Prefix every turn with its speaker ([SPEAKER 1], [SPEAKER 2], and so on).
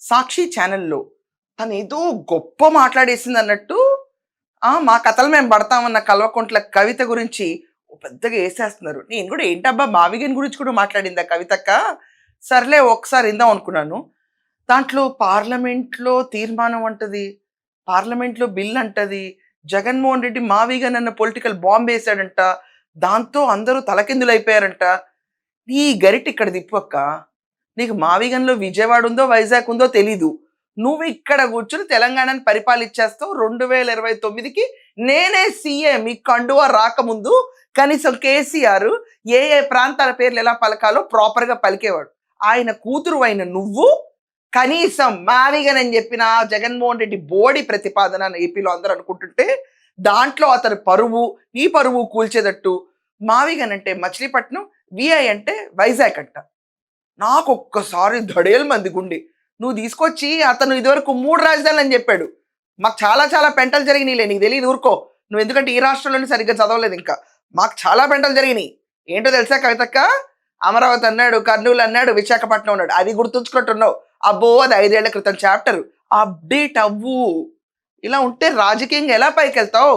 [SPEAKER 1] సాక్షి ఛానల్‌లో తనేదో గొప్ప మాట్లాడేసింది అన్నట్టు మా కథలు మేము పడతామన్న కల్వకుంట్ల కవిత గురించి ఓ పెద్దగా ఏసేస్తున్నారు. నేను కూడా ఏంటబ్బా! మావిగన్ గురించి కూడా మాట్లాడిందా కవితక్క? సర్లే ఒకసారి ఇందాం అనుకున్నాను. దాంట్లో పార్లమెంట్‌లో తీర్మానం అంటది. పార్లమెంట్‌లో బిల్ అంటది. జగన్మోహన్ రెడ్డి మావిగన్ అన్న పొలిటికల్ బాంబ్ ఏసాడంట. దాంతో అందరూ తలకిందులైపోయారంట. ఈ గరిట ఇక్కడ తిప్పు అక్క. నీకు మావిగన్‌లో విజయవాడ ఉందో, వైజాగ్ ఉందో తెలీదు. నువ్వు ఇక్కడ కూర్చొని తెలంగాణని పరిపాలిచ్చేస్తావు. 2029కి నేనే సీఎం. ఈ కండువా రాకముందు కనీసం కేసీఆర్ ఏ ఏ ప్రాంతాల పేర్లు ఎలా పలకాలో ప్రాపర్‌గా పలికేవాడు. ఆయన కూతురు అయిన నువ్వు కనీసం మావిగన్ అని చెప్పిన జగన్మోహన్ రెడ్డి బోడి ప్రతిపాదన అని ఏపీలో అందరూ అనుకుంటుంటే, దాంట్లో అతని పరువు, నీ పరువు కూల్చేటట్టు మావిగన్ అంటే మచిలీపట్నం, విఐ అంటే వైజాగ్ అంట. నాకొక్కసారి ధడేల్‌మంది గుండె. నువ్వు తీసుకొచ్చి అతను ఇదివరకు 3 రాజధానులని జెప్పాడు. మాకు చాలా చాలా పెంటలు జరిగినియిలే నీకు తెలీదు ఊరుకో. నువ్వెందుకంటే ఈ రాష్ట్రంలోనే సరిగ్గా చదవలేదు ఇంకా. మాకు చాలా పెంటలు జరిగినియి. ఏంటో తెలుసా కవితక్క? అమరావతి అన్నాడు, కర్నూలు అన్నాడు, విశాఖపట్నం అన్నాడు. అది గుర్తుంచుకుంటున్నావు. అబ్బో! అది 5 ఏళ్ల క్రితం చాప్టర్. అప్డేట్ అవ్వు. ఇలా ఉంటే రాజకీయంగా ఎలా పైకెళ్తావు?